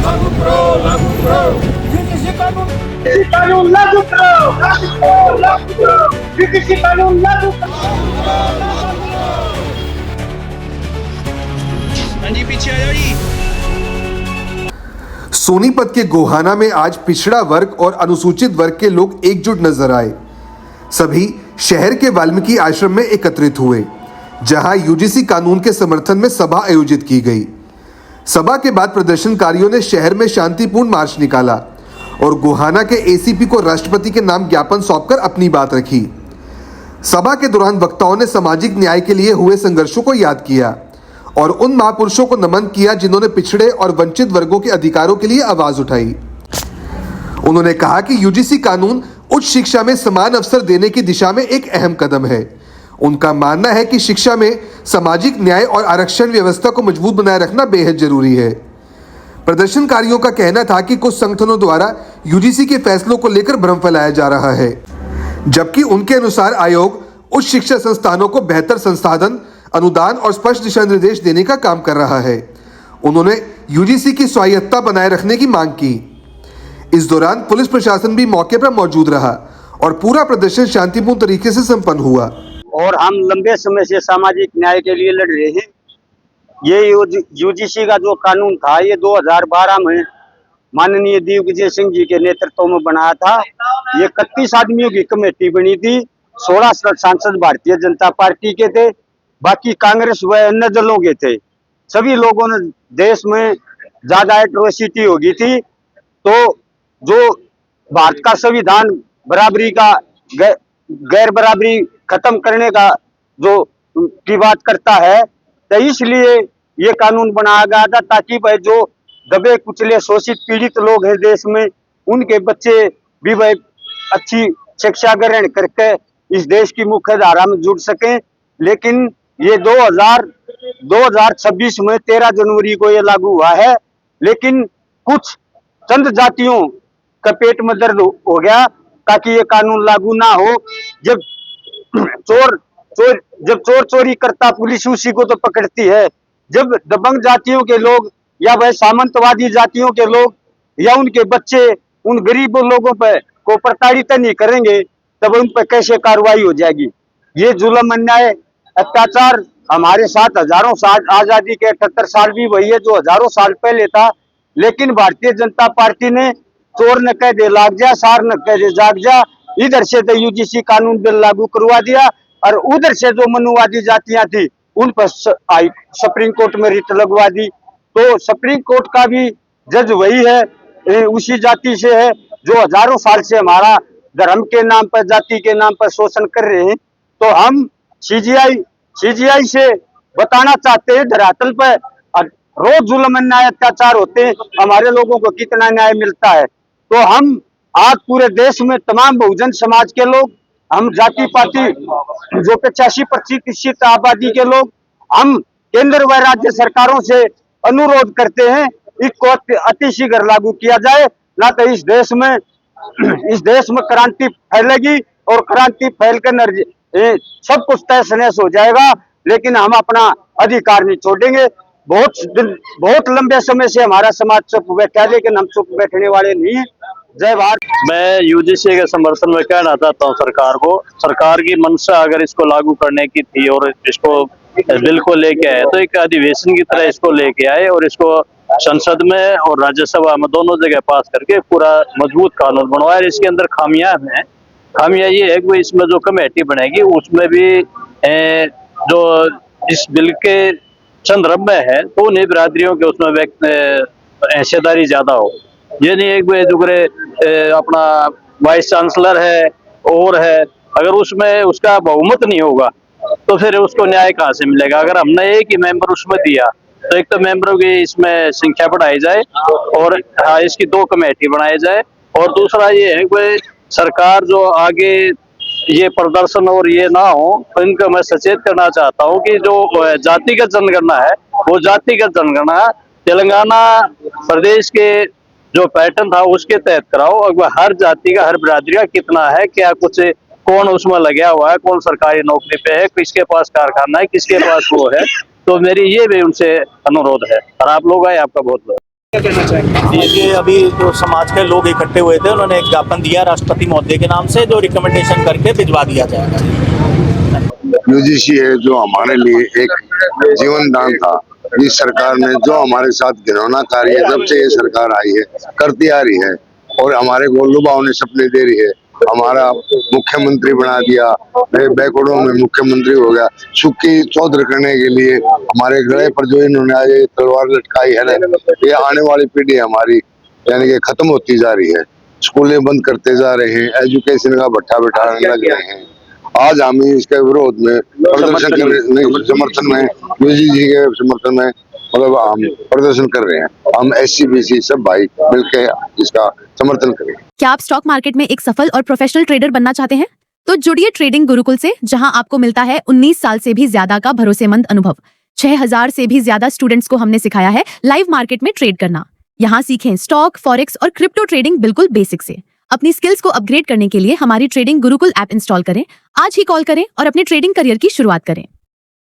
लागू करो, लागू करो। यूजीसी कानून लागू करो, लागू करो, लागू करो। यूजीसी कानून लागू करो। हाँ जी, पीछे आ जाओ जी। सोनीपत के गोहाना में आज पिछड़ा वर्ग और अनुसूचित वर्ग के लोग एकजुट नजर आए। सभी शहर के वाल्मीकि आश्रम में एकत्रित हुए, जहां यूजीसी कानून के समर्थन में सभा आयोजित की गई। सभा के बाद प्रदर्शनकारियों ने शहर में शांतिपूर्ण मार्च निकाला और गोहाना के एसीपी को राष्ट्रपति के नाम ज्ञापन सौंपकर अपनी बात रखी। सभा के दौरान वक्ताओं ने सामाजिक न्याय के लिए हुए संघर्षों को याद किया और उन महापुरुषों को नमन किया जिन्होंने पिछड़े और वंचित वर्गों के अधिकारों के लिए आवाज उठाई। उन्होंने कहा कि यूजीसी कानून उच्च शिक्षा में समान अवसर देने की दिशा में एक अहम कदम है। उनका मानना है कि शिक्षा में सामाजिक न्याय और आरक्षण व्यवस्था को मजबूत बनाए रखना बेहद जरूरी है। प्रदर्शनकारियों का कहना था कि कुछ संगठनों द्वारा यूजीसी के फैसलों को लेकर भ्रम फैलाया जा रहा है, जबकि उनके अनुसार आयोग उच्च शिक्षा संस्थानों को बेहतर संसाधन, अनुदान और स्पष्ट दिशा निर्देश देने का काम कर रहा है। उन्होंने यूजीसी की स्वायत्तता बनाए रखने की मांग की। इस दौरान पुलिस प्रशासन भी मौके पर मौजूद रहा और पूरा प्रदर्शन शांतिपूर्ण तरीके से संपन्न हुआ। और हम लंबे समय से सामाजिक न्याय के लिए लड़ रहे हैं। ये यूजीसी का जो कानून था, ये 2012 में माननीय दिग्विजय सिंह जी के नेतृत्व में बनाया था। ये 31 आदमियों की कमेटी बनी थी। 16 सांसद भारतीय जनता पार्टी के थे, बाकी कांग्रेस व अन्य दलों के थे। सभी लोगों ने देश में ज्यादा एट्रोसिटी हो गई थी, तो जो भारत का संविधान बराबरी का गैर बराबरी खत्म करने का जो की बात करता है, तो इसलिए ये कानून बनाया गया था ताकि भाई जो दबे कुचले शोषित पीड़ित लोग हैं देश में, उनके बच्चे भी भाई अच्छी शिक्षा ग्रहण करके इस देश की मुख्य धारा में जुड़ सकें। लेकिन ये 2026 में 13 जनवरी को ये लागू हुआ है, लेकिन कुछ चंद जातियों का पेट में दर्द हो गया ताकि ये कानून लागू ना हो। जब चोर चोरी करता पुलिस उसी को तो पकड़ती है। जब दबंग जातियों के लोग या वह सामंतवादी जातियों के लोग या उनके बच्चे उन गरीब लोगों पर को प्रताड़ित नहीं करेंगे, तब उन पर कैसे कार्रवाई हो जाएगी। ये जुल्म, अन्याय, अत्याचार हमारे साथ हजारों साल, आजादी के 78 साल भी वही है जो हजारों साल पहले था। लेकिन भारतीय जनता पार्टी ने चोर न कह दे लाग जा, सार न कह दे जाग जा, इधर से तो यूजीसी कानून बिल लागू करवा दिया और उधर से जो मनुवादी जातियां थी उन पर सुप्रीम कोर्ट में रिट लगवा दी। तो सुप्रीम कोर्ट का भी जज वही है, उसी जाति से है जो हजारों साल से हमारा धर्म के नाम पर, जाति के नाम पर शोषण कर रहे हैं। तो हम सीजीआई से बताना चाहते हैं, धरातल पर रोज जुल्म, अन्याय, अत्याचार होते हैं, हमारे लोगों को कितना न्याय मिलता है। तो हम आज पूरे देश में तमाम बहुजन समाज के लोग, हम जाति पाति जो 85% आबादी के लोग, हम केंद्र व राज्य सरकारों से अनुरोध करते हैं इसको अतिशीघ्र लागू किया जाए, ना तो इस देश में क्रांति फैलेगी और क्रांति फैलकर सब कुछ तहस नहस हो जाएगा। लेकिन हम अपना अधिकार नहीं छोड़ेंगे। बहुत लंबे समय से हमारा समाज चुप बैठा है, लेकिन हम चुप बैठने वाले नहीं है। जय भारत। मैं यूजीसी के समर्थन में कहना चाहता हूँ सरकार को, सरकार की मंशा अगर इसको लागू करने की थी और इसको बिल को लेके आए तो एक अधिवेशन की तरह इसको लेके आए और इसको संसद में और राज्यसभा में दोनों जगह पास करके पूरा मजबूत कानून बनवाया। इसके अंदर खामियां हैं। खामियां ये है कि इसमें जो कमेटी बनेगी उसमें भी जो इस बिल के संदर्भ में है तो उन्हीं बिरादरियों के उसमें हिस्सेदारी ज्यादा हो। ये नहीं एक अपना वाइस चांसलर है और है, अगर उसमें उसका बहुमत नहीं होगा तो फिर उसको न्याय कहाँ से मिलेगा। अगर हमने एक ही मेंबर उसमें दिया तो एक तो मेंबरों की इसमें संख्या बढ़ाई जाए और हाँ इसकी 2 कमेटी बनाई जाए, और दूसरा ये है कि सरकार जो आगे ये प्रदर्शन और ये ना हो तो इनको मैं सचेत करना चाहता हूँ कि जो जातिगत जनगणना है वो जातिगत जनगणना तेलंगाना प्रदेश के जो पैटर्न था उसके तहत कराओ। अगर हर जाति का, हर बिरादरी का कितना है, क्या कुछ, कौन उसमें लगा हुआ है, कौन सरकारी नौकरी पे है, किसके पास कारखाना है, किसके पास वो है, तो मेरी ये भी उनसे अनुरोध है। और आप लोग आए, आपका बहुत बहुत क्या कहना चाहेंगे? देखिए, अभी जो समाज के लोग इकट्ठे हुए थे, उन्होंने एक ज्ञापन दिया राष्ट्रपति महोदय के नाम से, जो रिकमेंडेशन करके भिजवा दिया जाएगा। यूजीसी है जो हमारे लिए एक जीवन दान था। इस सरकार ने जो हमारे साथ घिनौना कार्य जब से ये सरकार आई है करती आ रही है और हमारे को लुभावने सपने दे रही है। हमारा मुख्यमंत्री बना दिया, बैकवर्डों में मुख्यमंत्री हो गया। सुख की चौधर करने के लिए हमारे गले पर जो इन्होंने आज ये तलवार लटकाई है ना, ये आने वाली पीढ़ी हमारी यानी कि खत्म होती जा रही है। स्कूलें बंद करते जा रहे हैं, एजुकेशन का भट्ठा बैठाने लग रहे हैं। आज हम इसके विरोध में प्रदर्शन कर रहे, समर्थन में, यूजीसी के समर्थन में मतलब हम प्रदर्शन कर रहे हैं। हम SC-BC सब भाई मिलकर इसका समर्थन करें। क्या आप स्टॉक मार्केट में एक सफल और प्रोफेशनल ट्रेडर बनना चाहते हैं? तो जुड़िए ट्रेडिंग गुरुकुल से, जहां आपको मिलता है 19 साल से भी ज्यादा का भरोसेमंद अनुभव। 6000 से भी ज्यादा स्टूडेंट्स को हमने सिखाया है लाइव मार्केट में ट्रेड करना। यहाँ सीखें स्टॉक, फॉरेक्स और क्रिप्टो ट्रेडिंग बिल्कुल बेसिक से। अपनी स्किल्स को अपग्रेड करने के लिए हमारी ट्रेडिंग गुरुकुल ऐप इंस्टॉल करें। आज ही कॉल करें और अपने ट्रेडिंग करियर की शुरुआत करें।